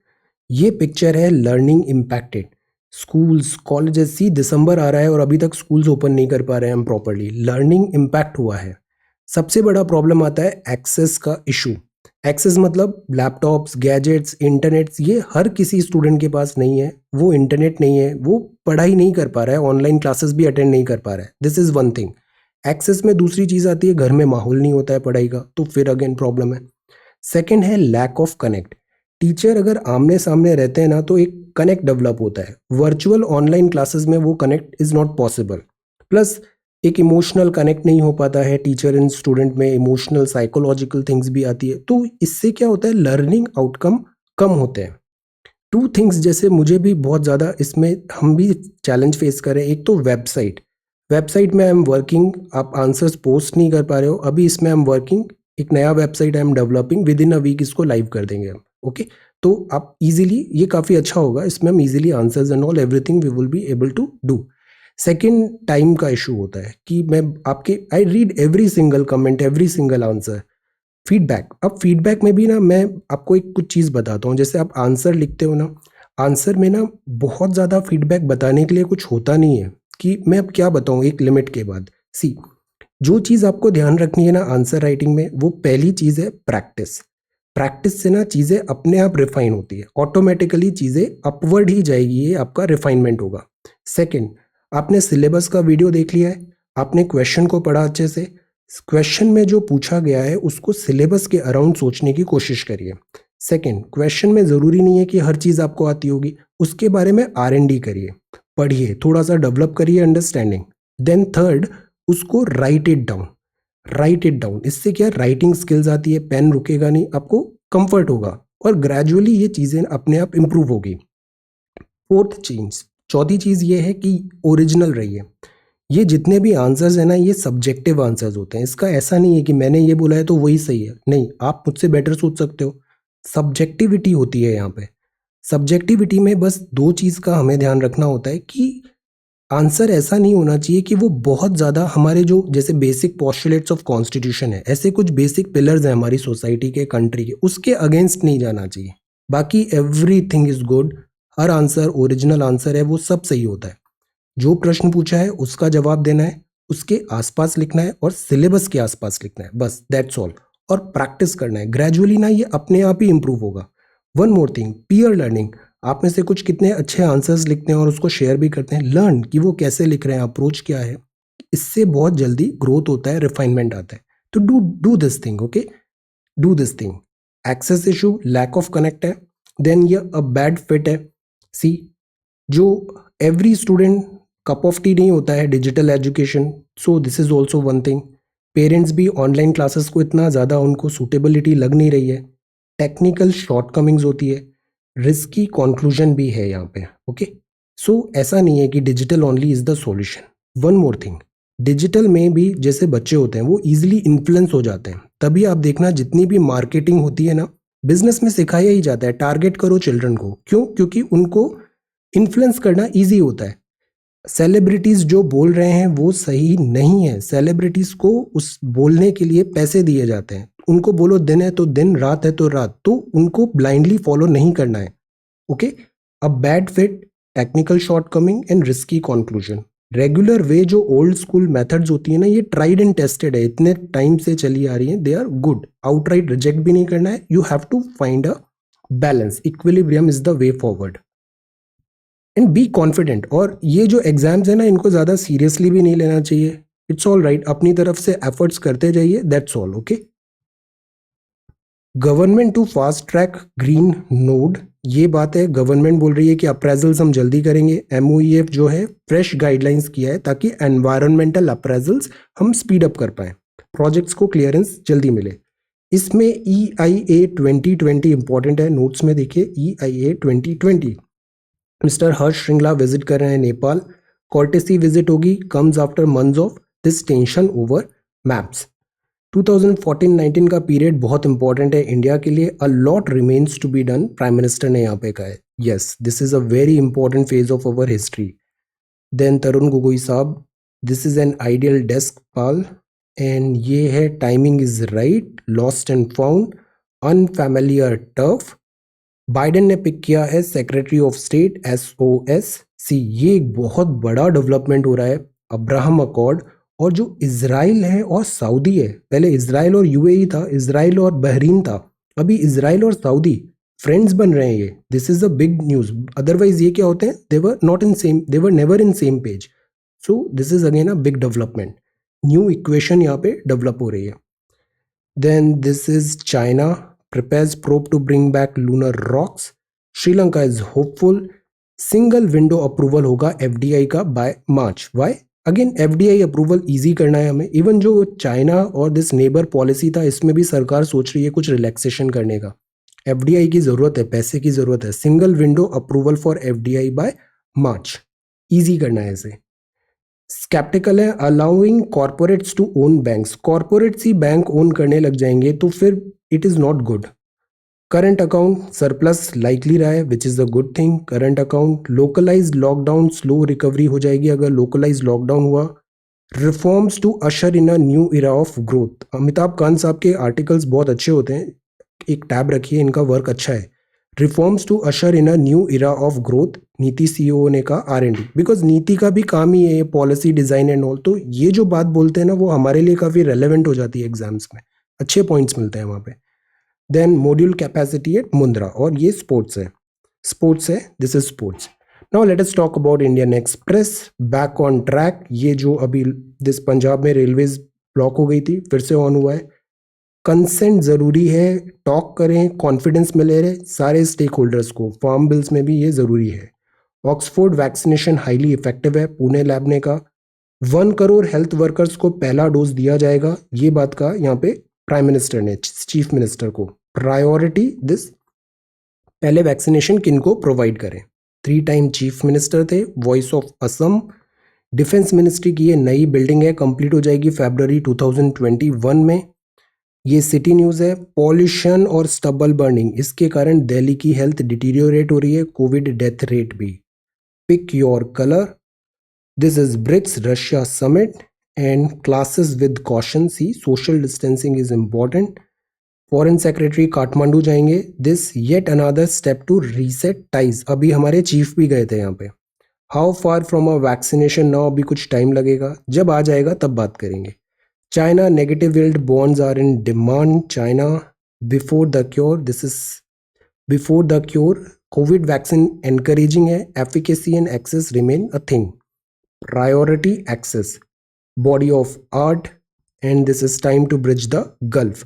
ये पिक्चर है learning impacted. Schools, colleges, see दिसंबर आ रहा है और अभी तक स्कूल्स ओपन नहीं कर पा रहे हैं हम प्रॉपरली, लर्निंग इम्पैक्ट हुआ है। सबसे बड़ा प्रॉब्लम आता है एक्सेस का इशू। एक्सेस मतलब लैपटॉप्स, गैजेट्स, इंटरनेट्स, ये हर किसी स्टूडेंट के पास नहीं है, वो इंटरनेट नहीं है, वो पढ़ाई नहीं कर पा रहा है, ऑनलाइन क्लासेस भी अटेंड नहीं कर पा रहा है। This is one thing. Access में दूसरी चीज आती है, घर में माहौल नहीं होता है पढ़ाई का, तो फिर अगेन प्रॉब्लम है। सेकेंड है लैक ऑफ कनेक्ट। टीचर अगर आमने सामने रहते हैं ना तो एक कनेक्ट डेवलप होता है। वर्चुअल ऑनलाइन क्लासेस में वो connect is not possible. Plus एक इमोशनल कनेक्ट नहीं हो पाता है टीचर एंड स्टूडेंट में, इमोशनल साइकोलॉजिकल थिंग्स भी आती है, तो इससे क्या होता है, लर्निंग आउटकम कम होते हैं। टू थिंग्स जैसे मुझे भी बहुत ज़्यादा इसमें हम भी चैलेंज फेस करें, एक तो वेबसाइट में आई एम वर्किंग, आप आंसर्स पोस्ट नहीं कर पा रहे हो अभी, इसमें आई एम वर्किंग, एक नया website I am developing, within a week इसको लाइव कर देंगे हम। ओके, तो आप इजीली, ये काफ़ी अच्छा होगा, इसमें हम easily answers and all everything we will be able to do. Second, time का इशू होता है कि मैं आपके, I read every single comment, every single answer. Feedback, अब फीडबैक में भी ना मैं आपको एक कुछ चीज़ बताता हूँ, जैसे आप आंसर लिखते हो ना, आंसर में ना बहुत ज़्यादा फीडबैक बताने के लिए कुछ होता नहीं है, कि मैं अब क्या बताऊँ एक लिमिट के बाद। सी, जो चीज़ आपको ध्यान रखनी है ना आंसर राइटिंग में, वो पहली चीज़ है प्रैक्टिस। प्रैक्टिस से ना चीज़ें अपने आप रिफाइन होती है, ऑटोमेटिकली चीज़ें अपवर्ड ही जाएगी, ये आपका रिफाइनमेंट होगा। सेकंड, आपने सिलेबस का वीडियो देख लिया है, आपने क्वेश्चन को पढ़ा अच्छे से, क्वेश्चन में जो पूछा गया है उसको सिलेबस के अराउंड सोचने की कोशिश करिए। सेकंड, क्वेश्चन में ज़रूरी नहीं है कि हर चीज़ आपको आती होगी, उसके बारे में R&D करिए, पढ़िए, थोड़ा सा डेवलप करिए अंडरस्टैंडिंग। देन थर्ड, उसको राइट इट डाउन, इससे क्या राइटिंग स्किल्स आती है, पेन रुकेगा नहीं, आपको कंफर्ट होगा और ग्रेजुअली ये चीज़ें अपने आप इंप्रूव होगी। फोर्थ चीज, चौथी चीज़ ये है कि ओरिजिनल रहिए। ये जितने भी आंसर्स हैं ना, ये सब्जेक्टिव आंसर्स होते हैं, इसका ऐसा नहीं है कि मैंने ये बोला है तो वही सही है, नहीं, आप मुझसे बेटर सोच सकते हो। सब्जेक्टिविटी होती है यहाँ पे। सब्जेक्टिविटी में बस दो चीज़ का हमें ध्यान रखना होता है कि आंसर ऐसा नहीं होना चाहिए कि वो बहुत ज़्यादा हमारे जो जैसे बेसिक पॉस्टुलेट्स ऑफ कॉन्स्टिट्यूशन है, ऐसे कुछ बेसिक पिलर्स हैं हमारी सोसाइटी के, कंट्री के, उसके अगेंस्ट नहीं जाना चाहिए। बाकी everything is good, her answer original answer है, वो सब सही होता है। जो प्रश्न पूछा है उसका जवाब देना है, उसके आसपास लिखना है और सिलेबस के आसपास लिखना है, बस दैट्स ऑल। और प्रैक्टिस करना है, ग्रेजुअली ना ये अपने आप ही इंप्रूव होगा। One more thing, peer learning. आप में से कुछ कितने अच्छे आंसर्स लिखते हैं और उसको शेयर भी करते हैं, लर्न कि वो कैसे लिख रहे हैं, अप्रोच क्या है, इससे बहुत जल्दी ग्रोथ होता है, रिफाइनमेंट आता है। तो do this thing, okay, do this thing. Access issue, lack of connect है, देन ये अ बैड फिट है। सी, जो every student cup of tea नहीं होता है digital education, so this is also one thing. Parents भी online classes को इतना ज़्यादा उनको सूटेबिलिटी लग नहीं रही है, टेक्निकल शॉर्टकमिंग्स होती है, रिस्की कंक्लूजन भी है यहाँ पे। ओके, सो ऐसा नहीं है कि digital only is the solution. One more thing, digital में भी जैसे बच्चे होते हैं वो इजीली इन्फ्लुएंस हो जाते हैं, तभी आप देखना जितनी भी मार्केटिंग होती है ना, बिजनेस में सिखाया ही जाता है, टारगेट करो चिल्ड्रन को, क्यों, क्योंकि उनको इन्फ्लुएंस करना ईजी होता है। सेलिब्रिटीज जो बोल रहे हैं वो सही नहीं है, सेलिब्रिटीज को उस बोलने के लिए पैसे दिए जाते हैं, उनको बोलो दिन है तो दिन, रात है तो रात, तो उनको ब्लाइंडली फॉलो नहीं करना है। Okay, a bad fit, technical shortcoming and risky conclusion. Regular way जो ओल्ड स्कूल मेथड्स होती है ना, ये ट्राइड एंड टेस्टेड है, इतने टाइम से चली आ रही है, they are good, outright reject भी नहीं करना है, you have to find a balance, equilibrium is the way forward and be confident. और ये जो एग्जाम्स है ना, इनको ज़्यादा सीरियसली भी नहीं लेना चाहिए, इट्स ऑल राइट, अपनी तरफ से एफर्ट्स करते जाइए, that's all. Okay, government to fast track green nod, ये बात है, गवर्नमेंट बोल रही है कि अप्रेजल्स हम जल्दी करेंगे, MOEF जो है फ्रेश गाइडलाइंस किया है ताकि एनवायरमेंटल अप्रेजल्स हम स्पीड अप कर पाए, प्रोजेक्ट्स को क्लियरेंस जल्दी मिले। इसमें EIA 2020 इंपॉर्टेंट है, नोट्स में देखिए EIA 2020। Mister Harsh Shringla visit कर रहे हैं नेपाल, कॉर्टेसी विजिट होगी, comes after months of this tension over maps. 2014-19 का पीरियड बहुत इंपॉर्टेंट है इंडिया के लिए, a lot remains to be done, prime minister ने यहाँ पे कहा है, yes this is a very important phase of our history. Then Tarun Gogoi साहब, this is an ideal desk pal, and ये है timing is right, lost and found, unfamiliar turf. Biden ने pick किया है सेक्रेटरी ऑफ स्टेट SOSC, ये एक बहुत बड़ा डेवलपमेंट हो रहा है, अब्राहम अकॉर्ड। और जो इजराइल है और सऊदी है, पहले इजराइल और UAE था, इजराइल और बहरीन था, अभी इजराइल और सऊदी फ्रेंड्स बन रहे हैं, ये this is a big news. Otherwise ये क्या होते हैं, they were not in same, they were never in same page, so this is again a big development, new equation यहाँ पे डेवलप हो रही है। Then this is China prepares probe to bring back lunar rocks. Sri Lanka is hopeful. Single window approval होगा FDI का by March. Why? Again FDI approval easy करना है हमें। इवन जो चाइना और दिस नेबर पॉलिसी था, इसमें भी सरकार सोच रही है कुछ रिलैक्सेशन करने का। एफडीआई की जरूरत है, पैसे की जरूरत है। Single window approval for FDI by March, easy करना है इसे। स्केप्टिकल है allowing corporates to own banks. Corporates ही बैंक ओन करने लग जाएंगे तो फिर it is not good. Current account surplus likely रहा है, which is a good thing. Current account localised lockdown slow recovery हो जाएगी अगर लोकलाइज्ड लॉकडाउन हुआ। Reforms to usher in a new era of growth. Amitabh Kant साहब के आर्टिकल्स बहुत अच्छे होते हैं, एक टैब रखिए, इनका वर्क अच्छा है। Reforms to usher in a new era of growth, NITI CEO ने कहा आर&डी, बिकॉज नीति का भी काम ही है पॉलिसी डिजाइन एंड ऑल। तो ये जो बात बोलते हैं ना, वो हमारे लिए काफी रेलेवेंट हो जाती है एग्जाम्स में, अच्छे पॉइंट्स मिलते हैं वहां पे। Then module capacity at Mundra, और ये स्पोर्ट्स है, स्पोर्ट्स है, this is sports. Now let us talk about Indian Express, back on track. ये जो अभी दिस पंजाब में रेलवेज ब्लॉक हो गई थी, फिर से ऑन हुआ है। कंसेंट जरूरी है, टॉक करें, कॉन्फिडेंस मिले रहे सारे स्टेक होल्डर्स को। फार्म बिल्स में भी ये जरूरी है। ऑक्सफोर्ड वैक्सीनेशन हाईली इफेक्टिव है, पुणे लैब ने कहा। 1 करोड़ हेल्थ वर्कर्स को पहला डोज दिया जाएगा, ये बात कहा यहाँ पे प्राइम मिनिस्टर ने चीफ मिनिस्टर को। प्रायोरिटी दिस, पहले वैक्सीनेशन किनको प्रोवाइड करें। 3 टाइम चीफ मिनिस्टर थे। Voice of Assam, defence ministry की ये नई बिल्डिंग है, कंप्लीट हो जाएगी फरवरी 2021 में। ये सिटी न्यूज़ है। पॉल्यूशन और स्टबल बर्निंग, इसके कारण दिल्ली की हेल्थ डिटीरियोरेट हो रही है, कोविड डेथ रेट भी। Pick your colour, this is BRICS Russia summit and classes with caution. See social distancing is important. Foreign secretary Kathmandu जाएंगे। This yet another step to reset ties. अभी हमारे chief भी गए थे यहाँ पे। How far from a vaccination now, अभी कुछ टाइम लगेगा, जब आ जाएगा तब बात करेंगे। China negative yield bonds are in demand. China before the cure, this is before the cure. Covid vaccine encouraging है, efficacy and access remain a thing. Priority access, body of art, and this is time to bridge the gulf.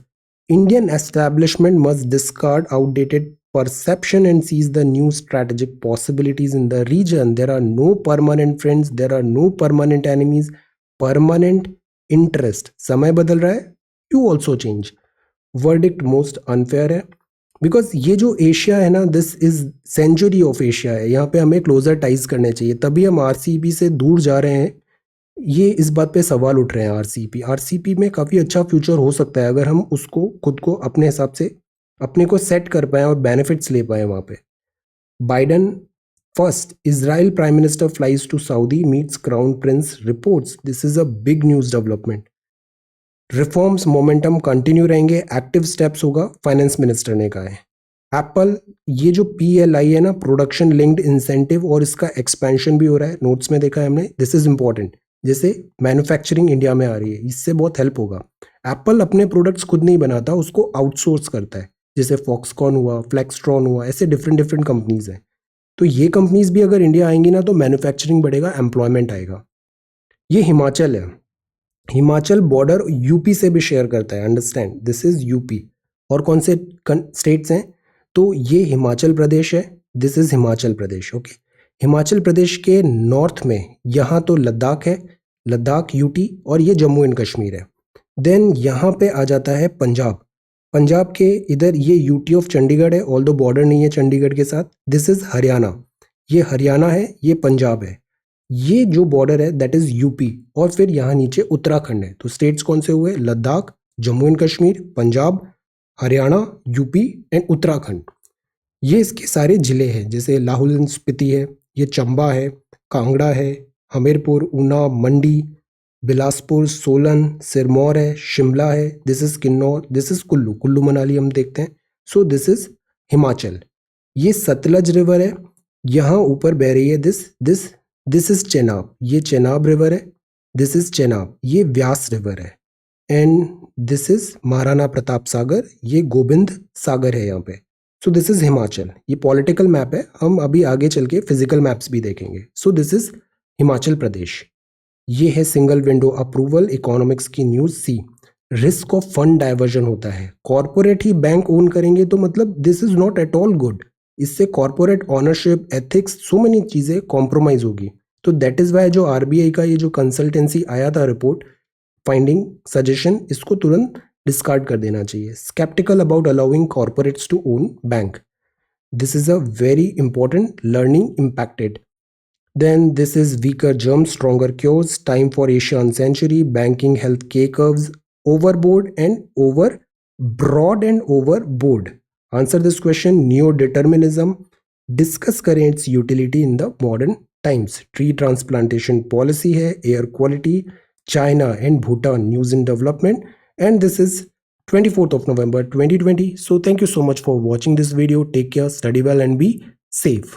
Indian establishment must discard outdated perception and seize the new strategic possibilities in the region. There are no permanent friends, there are no permanent enemies, permanent interest. समय बदल रहा है, you also change. Verdict most unfair है, because ये जो Asia है ना, this is century of Asia है, यहाँ पे हमें क्लोजर टाइज करने चाहिए, तभी हम आरसीईपी से दूर जा रहे हैं। ये इस बात पे सवाल उठ रहे हैं। आरसीईपी में काफ़ी अच्छा फ्यूचर हो सकता है अगर हम उसको खुद को अपने हिसाब से अपने को सेट कर पाए और बेनिफिट्स ले पाए वहाँ पे। Biden first Israel prime minister flies to Saudi meets crown prince, reports. This is a big news development. Reforms momentum continue रहेंगे, एक्टिव स्टेप्स होगा, फाइनेंस मिनिस्टर ने कहा है। एप्पल, ये जो PLI है ना, प्रोडक्शन लिंक्ड इंसेंटिव, और इसका एक्सपेंशन भी हो रहा है, नोट्स में देखा है हमने। दिस इज इंपॉर्टेंट, जैसे मैन्युफैक्चरिंग इंडिया में आ रही है, इससे बहुत हेल्प होगा। एप्पल अपने प्रोडक्ट्स खुद नहीं बनाता, उसको आउटसोर्स करता है, जैसे फॉक्सकॉन हुआ, फ्लेक्सट्रॉन हुआ, ऐसे डिफरेंट डिफरेंट कंपनीज हैं। तो ये कंपनीज भी अगर इंडिया आएंगी ना, तो मैन्युफैक्चरिंग बढ़ेगा, एम्प्लॉयमेंट आएगा। ये हिमाचल है, हिमाचल बॉर्डर यूपी से भी शेयर करता है, अंडरस्टैंड, दिस इज यूपी। और कौन से स्टेट्स हैं, तो ये हिमाचल प्रदेश है, this is Himachal Pradesh, okay. Himachal Pradesh के नॉर्थ में यहाँ तो लद्दाख है, लद्दाख यूटी, और ये जम्मू एंड कश्मीर है। देन यहाँ पे आ जाता है पंजाब, पंजाब के इधर ये यूटी ऑफ चंडीगढ़ है, ऑल दो बॉर्डर नहीं है चंडीगढ़ के साथ। दिस इज हरियाणा, ये हरियाणा है, ये पंजाब है। ये जो बॉर्डर है दैट इज यूपी, और फिर यहाँ नीचे उत्तराखंड है। तो स्टेट्स कौन से हुए, Ladakh, Jammu and Kashmir, Punjab, Haryana, UP and Uttarakhand. ये इसके सारे जिले हैं, जैसे लाहौल एंड स्पीति है, ये चंबा है, कांगड़ा है, हमीरपुर, ऊना, मंडी, बिलासपुर, सोलन, सिरमौर है, शिमला है, this is Kinnaur, this is Kullu, Kullu Manali हम देखते हैं। So this is Himachal. ये सतलज रिवर है, यहाँ ऊपर बह रही है, दिस इज चेनाब, ये चेनाब रिवर है, दिस इज चेनाब, ये व्यास रिवर है, and this is Maharana Pratap Sagar, ये गोविंद सागर है यहाँ पे। So this is Himachal. ये पॉलिटिकल मैप है, हम अभी आगे चल के फिजिकल मैप्स भी देखेंगे। So this is Himachal Pradesh. ये है सिंगल विंडो अप्रूवल, इकोनॉमिक्स की news. See, risk of fund diversion होता है, कॉर्पोरेट ही बैंक ओन करेंगे, तो मतलब this is not at all good. इससे corporate ownership, ethics, so many चीज़ें कॉम्प्रोमाइज होगी। तो दैट इज़ वाई जो आरबीआई का ये जो कंसल्टेंसी आया था रिपोर्ट, फाइंडिंग सजेशन, इसको तुरंत डिस्कार्ड कर देना चाहिए। Sceptical about allowing corporates to own bank, this is a very important learning impacted. Then this is weaker germs, stronger cures, time for Asian century, banking health K curves, overboard and over broad and overboard. Answer this question, neo determinism. Discuss करें its utility in the modern times. Tree transplantation policy है, air quality, China and Bhutan news and development. And this is 24th of November 2020. So thank you so much for watching this video. Take care, study well and be safe.